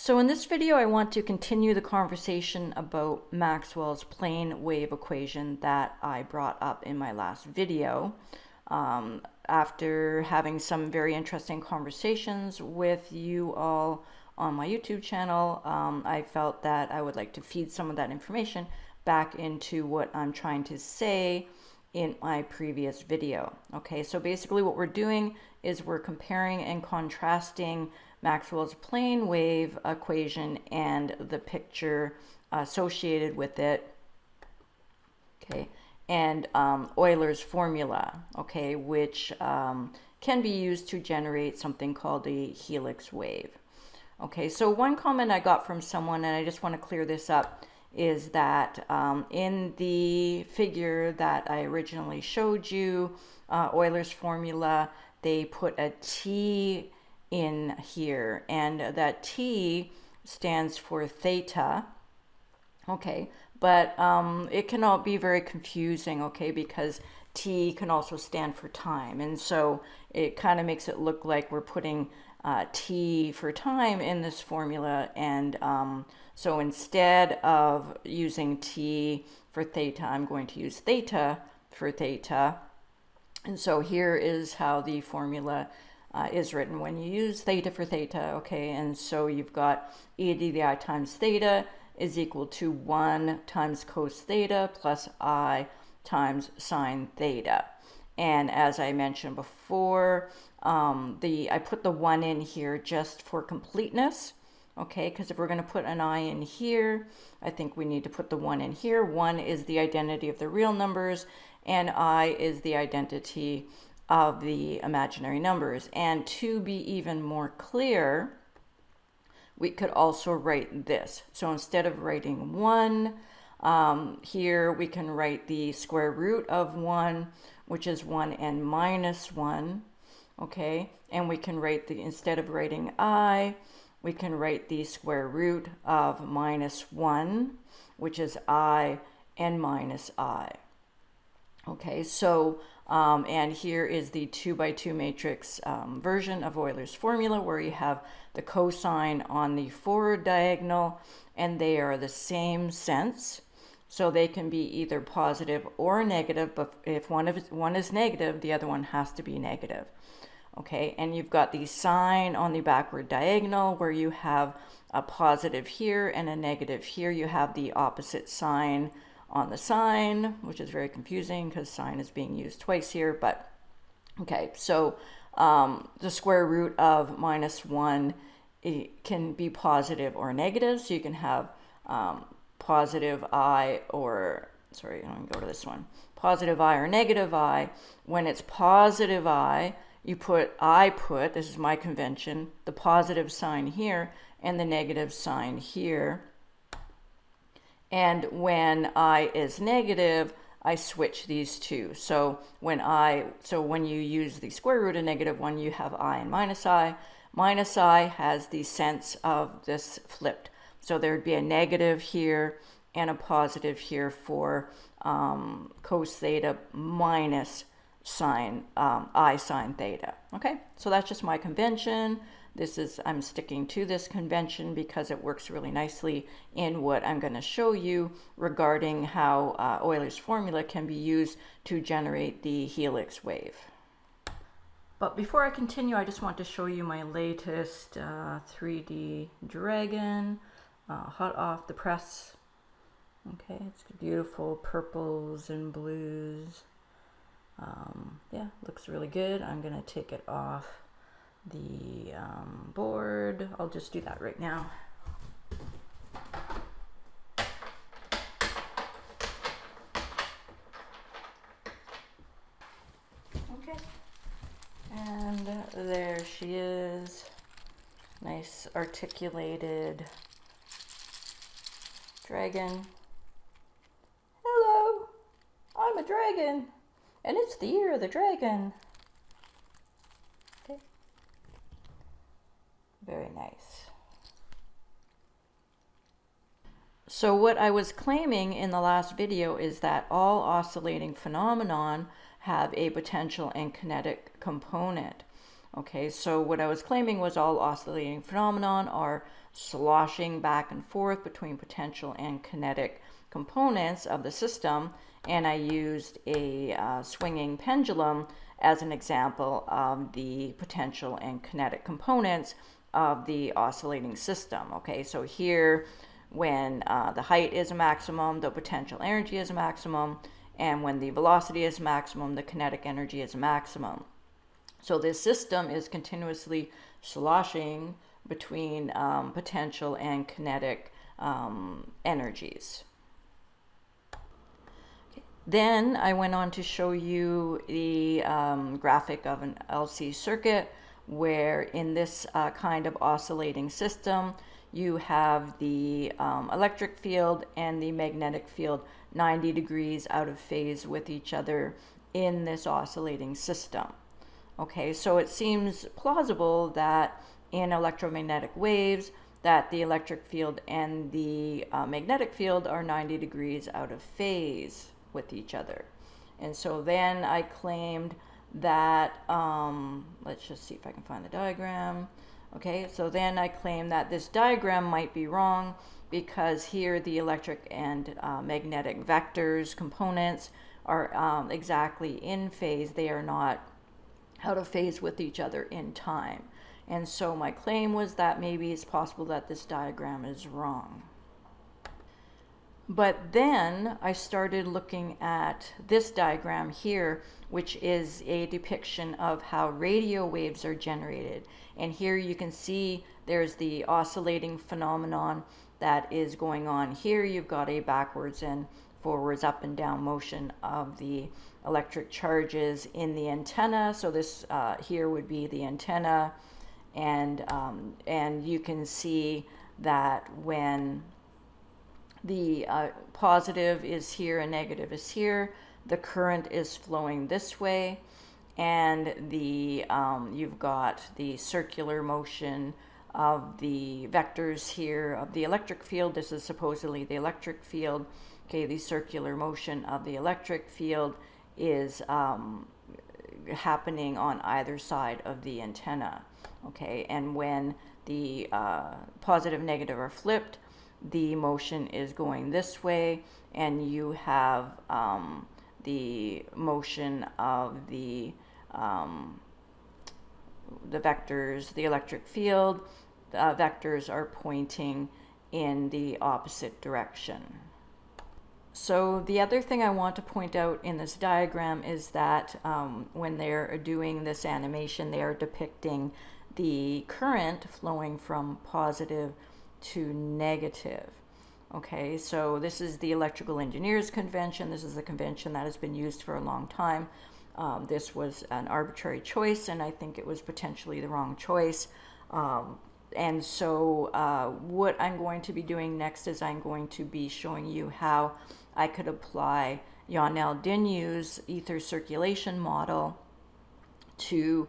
So in this video, I want to continue the conversation about Maxwell's plane wave equation that I brought up in my last video. After having some very interesting conversations with you all on my YouTube channel, I felt that I would like to feed some of that information back into what I'm trying to say in my previous video. Okay, so basically what we're doing is we're comparing and contrasting Maxwell's plane wave equation and the picture associated with it, okay, and Euler's formula, okay, which can be used to generate something called a helix wave. Okay, so one comment I got from someone, and I just want to clear this up, is that in the figure that I originally showed you, Euler's formula, they put a T in here, and that T stands for theta, okay, but it can all be very confusing, okay, because T can also stand for time, and so it kind of makes it look like we're putting T for time in this formula, and so instead of using T for theta, I'm going to use theta for theta. And so here is how the formula is written when you use theta for theta, okay? And so you've got e to the I times theta is equal to 1 times cos theta plus I times sine theta. And as I mentioned before, I put the 1 in here just for completeness, okay? Because if we're going to put an I in here, I think we need to put the 1 in here. 1 is the identity of the real numbers, and I is the identity of the imaginary numbers. And to be even more clear, we could also write this. So instead of writing 1, here we can write the square root of 1, which is 1 and minus 1, okay? And we can write instead of writing I, we can write the square root of minus 1, which is I and minus I. Okay, so, and here is the 2 by 2 matrix version of Euler's formula, where you have the cosine on the forward diagonal, and they are the same sense. So they can be either positive or negative, but if one is negative, the other one has to be negative. Okay, and you've got the sign on the backward diagonal, where you have a positive here and a negative here. You have the opposite sign on the sign, which is very confusing because sign is being used twice here, but okay, so the square root of minus 1, it can be positive or negative, so you can have positive I, or sorry, I'm going to go to this one, positive I or negative I. When it's positive I, this is my convention, the positive sign here and the negative sign here. And when I is negative, I switch these two. So when you use the square root of negative 1, you have I and minus I. Minus I has the sense of this flipped. So there would be a negative here and a positive here for cos theta minus I sine theta. Okay, so that's just my convention. I'm sticking to this convention because it works really nicely in what I'm going to show you regarding how Euler's formula can be used to generate the helix wave. But before I continue, I just want to show you my latest 3D dragon, hot off the press. Okay, it's beautiful purples and blues. Yeah, looks really good. I'm going to take it off the board. I'll just do that right now. Okay, and there she is. Nice articulated dragon. Hello, I'm a dragon, and it's the year of the dragon. Okay. Very nice. So what I was claiming in the last video is that all oscillating phenomenon have a potential and kinetic component. Okay, so what I was claiming was all oscillating phenomenon are sloshing back and forth between potential and kinetic components of the system, and I used a swinging pendulum as an example of the potential and kinetic components of the oscillating system. Okay, so here, when the height is a maximum, the potential energy is a maximum, and when the velocity is maximum, the kinetic energy is a maximum. So this system is continuously sloshing between potential and kinetic energies. Then I went on to show you the graphic of an LC circuit, where in this kind of oscillating system, you have the electric field and the magnetic field 90 degrees out of phase with each other in this oscillating system. Okay, so it seems plausible that in electromagnetic waves that the electric field and the magnetic field are 90 degrees out of phase with each other. And so then I claimed that, let's just see if I can find the diagram. Okay, so then I claimed that this diagram might be wrong because here the electric and magnetic vectors, components, are exactly in phase. They are not out of phase with each other in time. And so my claim was that maybe it's possible that this diagram is wrong. But then I started looking at this diagram here, which is a depiction of how radio waves are generated. And here you can see there's the oscillating phenomenon that is going on. Here you've got a backwards and forwards, up and down motion of the electric charges in the antenna. So this here would be the antenna, and you can see that when the positive is here and negative is here, the current is flowing this way, and the you've got the circular motion of the vectors here of the electric field. This is supposedly the electric field. Okay, the circular motion of the electric field is happening on either side of the antenna. Okay, and when the positive, negative are flipped, the motion is going this way, and you have the motion of the vectors, the electric field. Vectors are pointing in the opposite direction. So the other thing I want to point out in this diagram is that when they're doing this animation, they are depicting the current flowing from positive to negative. Okay, so this is the electrical engineers convention. This is a convention that has been used for a long time. This was an arbitrary choice, and I think it was potentially the wrong choice. And so what I'm going to be doing next is I'm going to be showing you how I could apply Yohnel-Dinyu's ether circulation model to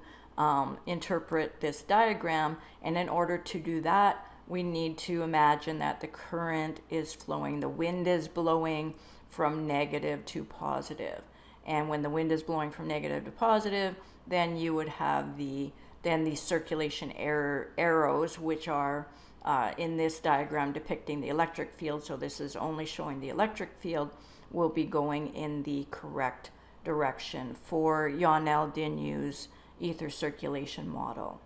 interpret this diagram. And in order to do that, we need to imagine that the current is flowing, the wind is blowing from negative to positive. And when the wind is blowing from negative to positive, then you would have the circulation arrows, which are in this diagram depicting the electric field. So this is only showing the electric field, will be going in the correct direction for Yohnel-Dinyu's ether circulation model.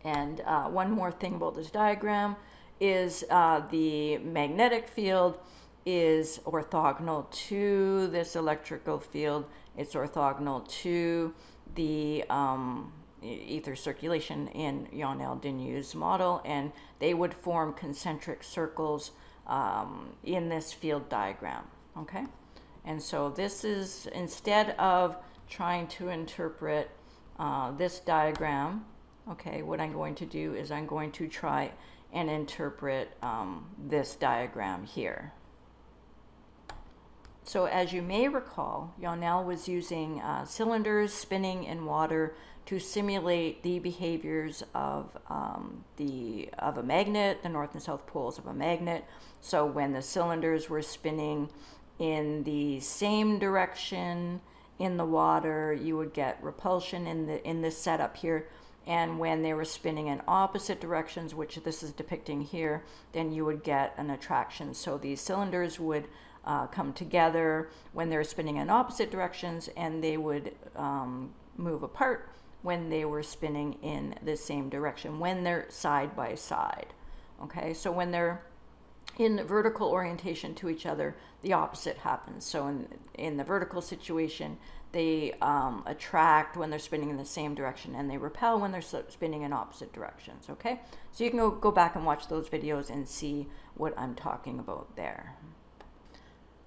And one more thing about this diagram is the magnetic field is orthogonal to this electrical field. It's orthogonal to the ether circulation in Yohnel-Dinyu's model, and they would form concentric circles in this field diagram. Okay, and so this is, instead of trying to interpret this diagram, okay, what I'm going to do is I'm going to try and interpret this diagram here. So as you may recall, Yohnel was using cylinders spinning in water to simulate the behaviors of a magnet, the north and south poles of a magnet. So when the cylinders were spinning in the same direction in the water, you would get repulsion in this setup here. And when they were spinning in opposite directions, which this is depicting here, then you would get an attraction. So these cylinders would come together when they're spinning in opposite directions, and they would move apart when they were spinning in the same direction, when they're side by side. Okay, so when they're in vertical orientation to each other, the opposite happens. So in the vertical situation, they attract when they're spinning in the same direction, and they repel when they're spinning in opposite directions. Okay, so you can go back and watch those videos and see what I'm talking about there.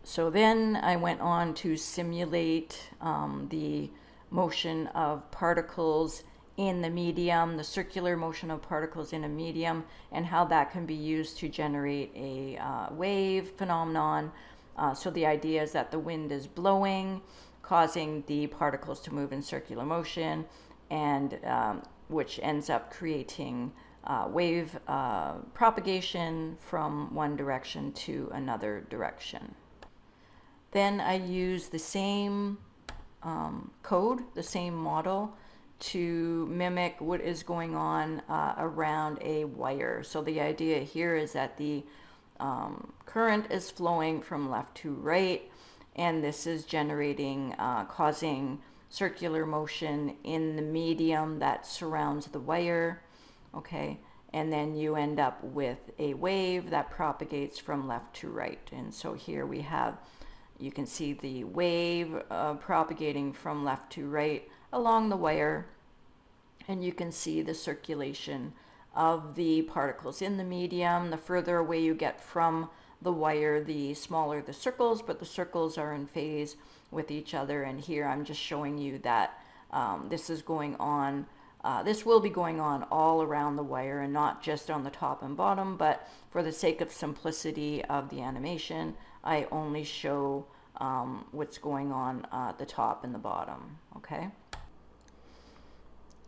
So then I went on to simulate the motion of particles in the medium, the circular motion of particles in a medium, and how that can be used to generate a wave phenomenon. So the idea is that the wind is blowing, causing the particles to move in circular motion, and which ends up creating wave propagation from one direction to another direction. Then I use the same code, the same model, to mimic what is going on around a wire. So the idea here is that the current is flowing from left to right, and this is generating, causing circular motion in the medium that surrounds the wire. Okay, and then you end up with a wave that propagates from left to right. And so here we have, you can see the wave propagating from left to right along the wire, and you can see the circulation of the particles in the medium. The further away you get from the wire, the smaller the circles, but the circles are in phase with each other. And here I'm just showing you that this is going on, this will be going on all around the wire and not just on the top and bottom, but for the sake of simplicity of the animation, I only show what's going on at the top and the bottom. Okay.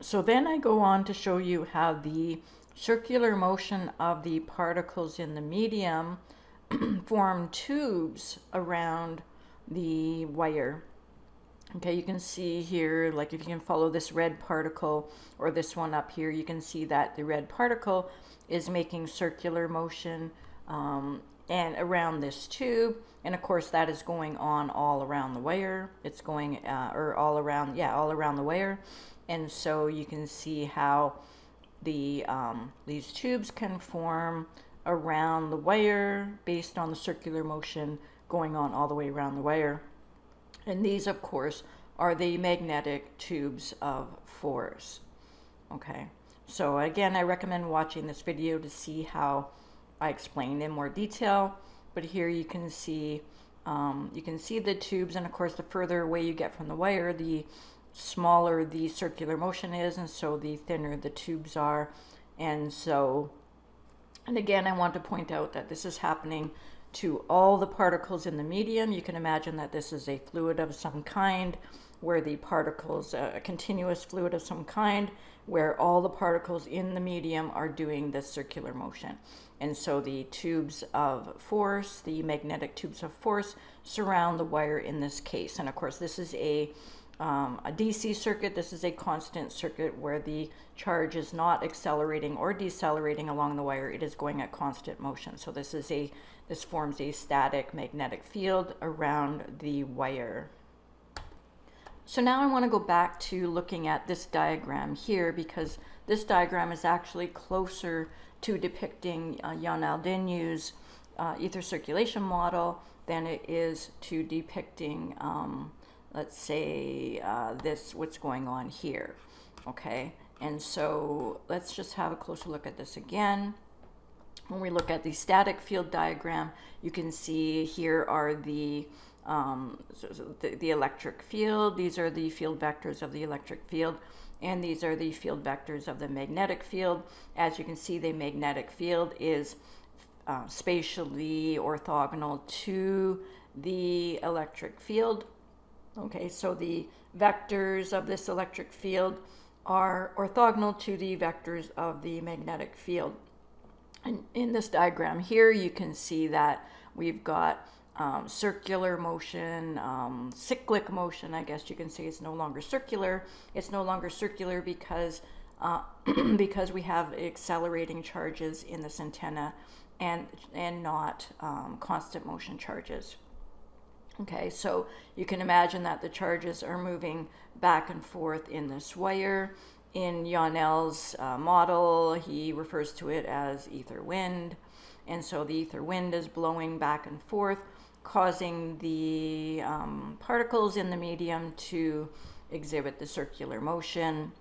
So then I go on to show you how the circular motion of the particles in the medium form tubes around the wire. Okay, you can see here, like if you can follow this red particle or this one up here, you can see that the red particle is making circular motion and around this tube, and of course that is going on all around the wire. It's going or all around the wire. And so you can see how the these tubes can form around the wire based on the circular motion going on all the way around the wire. And these, of course, are the magnetic tubes of force. Okay, so again, I recommend watching this video to see how I explained in more detail. But here you can see the tubes, and of course, the further away you get from the wire, the smaller the circular motion is, and so the thinner the tubes are. And again, I want to point out that this is happening to all the particles in the medium. You can imagine that this is a fluid of some kind, where the particles, a continuous fluid of some kind, where all the particles in the medium are doing this circular motion. And so the tubes of force, the magnetic tubes of force, surround the wire in this case. And of course, this is a DC circuit. This is a constant circuit where the charge is not accelerating or decelerating along the wire. It is going at constant motion. So this forms a static magnetic field around the wire. So now I want to go back to looking at this diagram here, because this diagram is actually closer to depicting Jan Aldinou's ether circulation model than it is to depicting let's say what's going on here. Okay, and so let's just have a closer look at this again. When we look at the static field diagram, you can see here are the electric field. These are the field vectors of the electric field, and these are the field vectors of the magnetic field. As you can see, the magnetic field is spatially orthogonal to the electric field. Okay, so the vectors of this electric field are orthogonal to the vectors of the magnetic field. And in this diagram here, you can see that we've got circular motion, cyclic motion, I guess you can say. It's no longer circular. It's no longer circular because because we have accelerating charges in this antenna and not constant motion charges. Okay, so you can imagine that the charges are moving back and forth in this wire. In Euler's model, he refers to it as ether wind. And so the ether wind is blowing back and forth, causing the particles in the medium to exhibit the circular motion.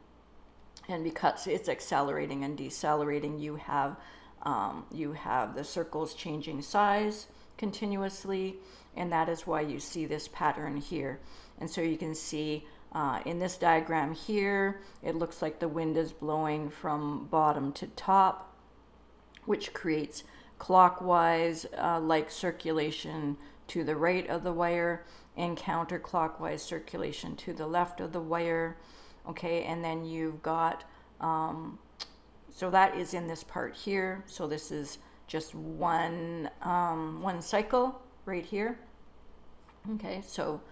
And because it's accelerating and decelerating, you have the circles changing size continuously, and that is why you see this pattern here. And so you can see in this diagram here, it looks like the wind is blowing from bottom to top, which creates clockwise like circulation to the right of the wire and counterclockwise circulation to the left of the wire. Okay, and then you've got, so that is in this part here. So this is just one cycle right here. Okay, so,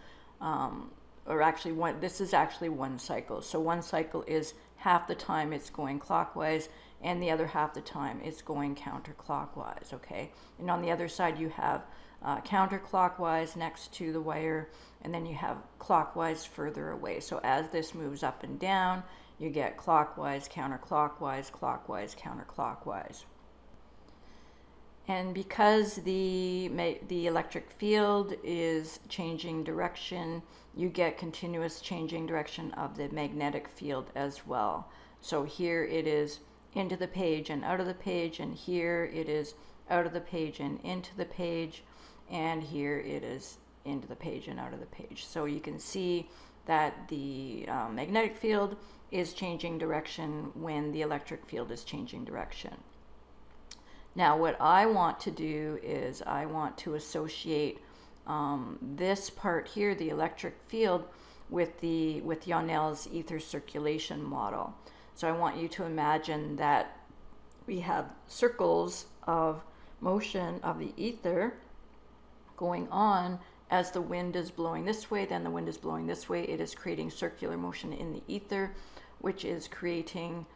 or actually this is actually one cycle. So one cycle is half the time it's going clockwise and the other half the time it's going counterclockwise, okay? And on the other side you have counterclockwise next to the wire, and then you have clockwise further away. So as this moves up and down, you get clockwise, counterclockwise, clockwise, counterclockwise. And because the electric field is changing direction, you get continuous changing direction of the magnetic field as well. So here it is into the page and out of the page, and here it is out of the page and into the page, and here it is into the page and out of the page. So you can see that the magnetic field is changing direction when the electric field is changing direction. Now what I want to do is I want to associate this part here, the electric field, with Euler's ether circulation model. So I want you to imagine that we have circles of motion of the ether going on as the wind is blowing this way, then the wind is blowing this way. It is creating circular motion in the ether, which is creating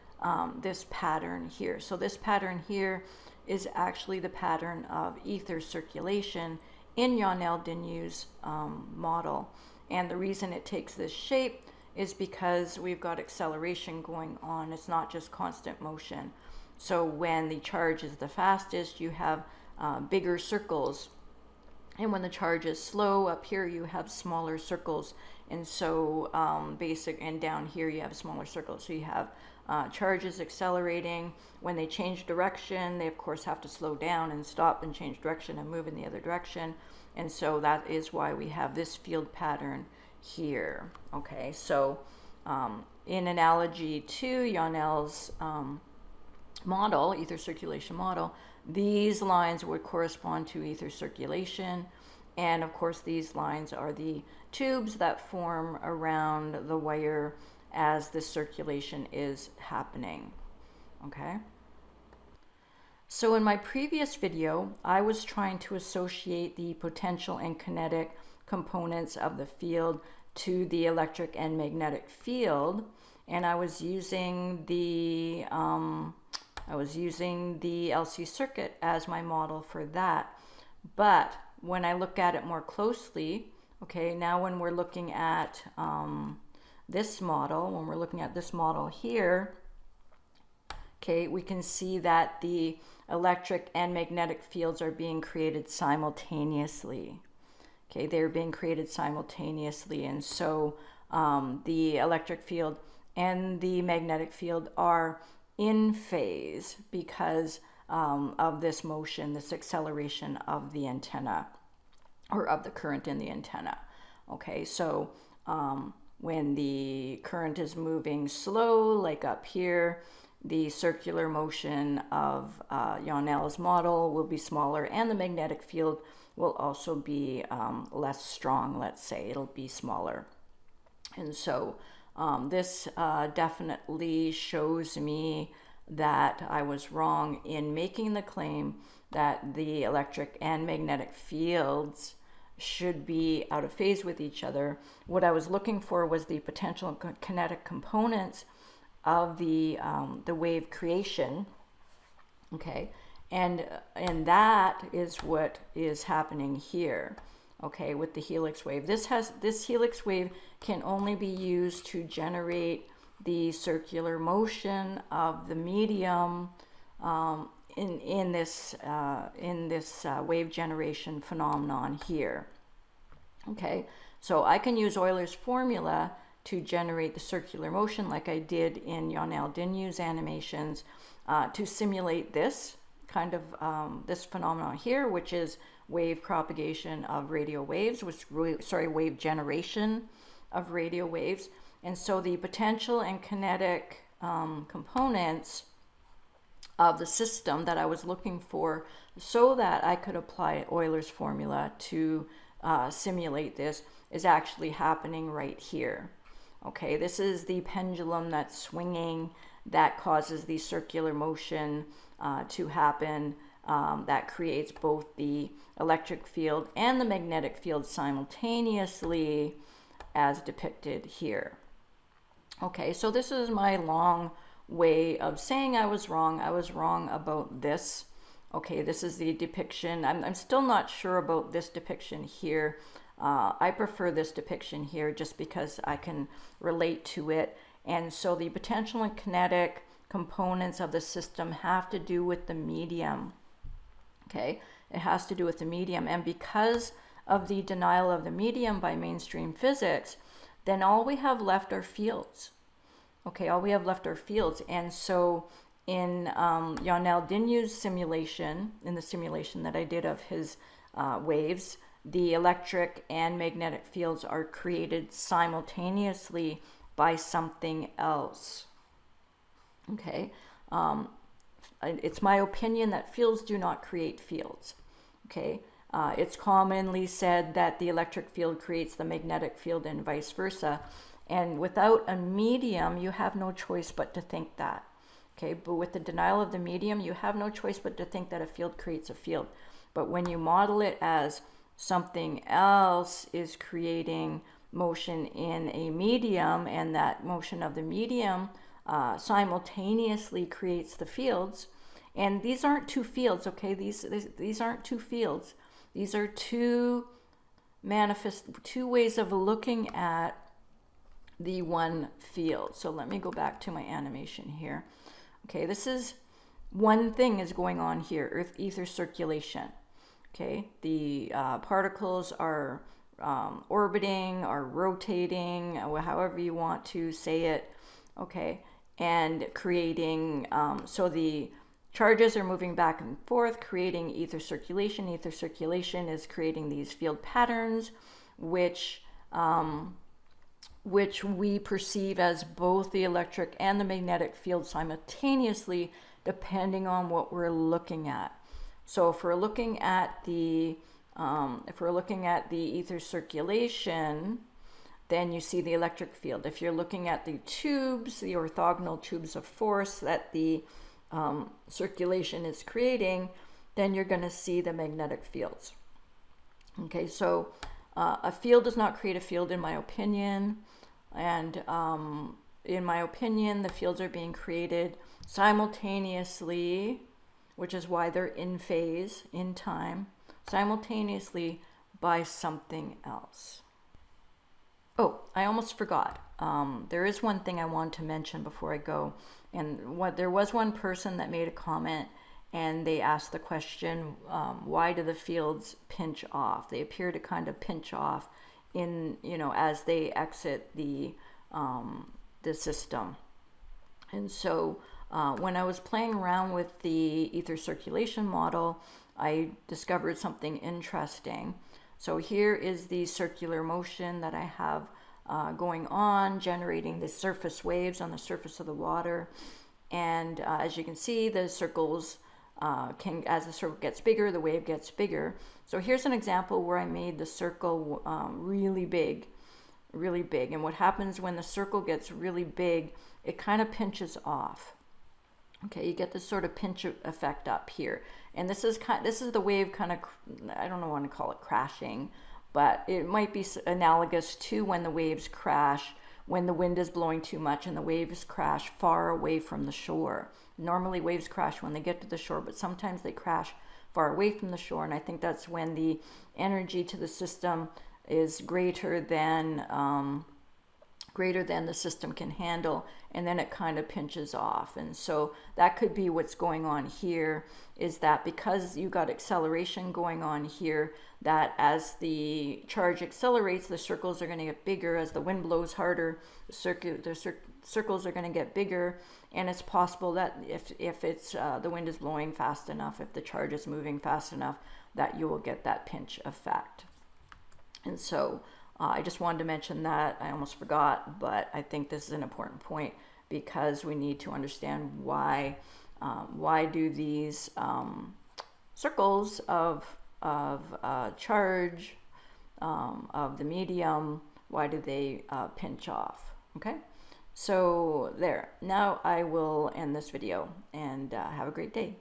this pattern here. So this pattern here is actually the pattern of ether circulation in Euler-Deneu's model. And the reason it takes this shape is because we've got acceleration going on. It's not just constant motion. So when the charge is the fastest, you have bigger circles. And when the charge is slow, up here you have smaller circles. And so and down here you have smaller circles. So you have charges accelerating. When they change direction, they of course have to slow down and stop and change direction and move in the other direction. And so that is why we have this field pattern here. Okay, so in analogy to Euler's model, ether circulation model, these lines would correspond to ether circulation. And of course, these lines are the tubes that form around the wire as the circulation is happening. Okay. So in my previous video, I was trying to associate the potential and kinetic components of the field to the electric and magnetic field, and I was using the LC circuit as my model for that. But when I look at it more closely, okay, now when we're looking at this model, when we're looking at this model here, okay, we can see that the electric and magnetic fields are being created simultaneously. Okay, they're being created simultaneously, and so the electric field and the magnetic field are in phase because of this motion, this acceleration of the antenna, or of the current in the antenna. Okay, so when the current is moving slow, like up here, the circular motion of Euler's model will be smaller, and the magnetic field will also be less strong, let's say. It'll be smaller. And so this definitely shows me that I was wrong in making the claim that the electric and magnetic fields should be out of phase with each other. What I was looking for was the potential and kinetic components of the wave creation. Okay, and that is what is happening here. Okay, with the helix wave. This helix wave can only be used to generate the circular motion of the medium in this wave generation phenomenon here. Okay, so I can use Euler's formula to generate the circular motion like I did in Yonel-Dinyu's animations to simulate this kind of this phenomenon here, which is wave propagation of radio waves, wave generation of radio waves. And so the potential and kinetic components of the system that I was looking for so that I could apply Euler's formula to simulate this is actually happening right here. Okay, this is the pendulum that's swinging that causes the circular motion to happen that creates both the electric field and the magnetic field simultaneously as depicted here. Okay, so this is my long way of saying I was wrong. I was wrong about this. Okay, this is the depiction. I'm still not sure about this depiction here. I prefer this depiction here just because I can relate to it. And so the potential and kinetic components of the system have to do with the medium. Okay, it has to do with the medium. And because of the denial of the medium by mainstream physics, then all we have left are fields. Okay, all we have left are fields. And so in Yonel-Dinyu's simulation, in the simulation that I did of his waves, the electric and magnetic fields are created simultaneously by something else. Okay, it's my opinion that fields do not create fields. Okay, it's commonly said that the electric field creates the magnetic field and vice versa. And without a medium, you have no choice but to think that. Okay, but with the denial of the medium, you have no choice but to think that a field creates a field. But when you model it as something else is creating motion in a medium, and that motion of the medium simultaneously creates the fields, and these aren't two fields, okay? These aren't two fields. These are two ways of looking at the one field. So let me go back to my animation here. Okay, this is one thing is going on here, Earth ether circulation. Okay, the particles are orbiting, are rotating, however you want to say it. Okay, and creating, so the charges are moving back and forth, creating ether circulation. Ether circulation is creating these field patterns, which we perceive as both the electric and the magnetic field simultaneously, depending on what we're looking at. So if we're looking at the ether circulation, then you see the electric field. If you're looking at the tubes, the orthogonal tubes of force that the circulation is creating, then you're going to see the magnetic fields. Okay, so a field does not create a field, in my opinion, and in my opinion, the fields are being created simultaneously, which is why they're in phase, in time, simultaneously by something else. Oh, I almost forgot. There is one thing I want to mention before I go. And there was one person that made a comment, and they asked the question, why do the fields pinch off? They appear to kind of pinch off in, as they exit the system. And so when I was playing around with the ether circulation model, I discovered something interesting. So here is the circular motion that I have going on, generating the surface waves on the surface of the water. And as you can see, the circles as the circle gets bigger, the wave gets bigger. So here's an example where I made the circle really big. And what happens when the circle gets really big, it kind of pinches off. Okay, you get this sort of pinch effect up here. And this is the wave kind of, I don't want to call it crashing, but it might be analogous to when the waves crash when the wind is blowing too much and the waves crash far away from the shore. Normally waves crash when they get to the shore, but sometimes they crash far away from the shore, and I think that's when the energy to the system is greater than the system can handle, and then it kind of pinches off. And so that could be what's going on here, is that because you got acceleration going on here, that as the charge accelerates, the circles are going to get bigger. As the wind blows harder, the circles are going to get bigger, and it's possible that if it's the wind is blowing fast enough, if the charge is moving fast enough, that you will get that pinch effect. And so I just wanted to mention that. I almost forgot, but I think this is an important point, because we need to understand why do these circles of charge of the medium, why do they pinch off? Okay, so there. Now I will end this video, and have a great day.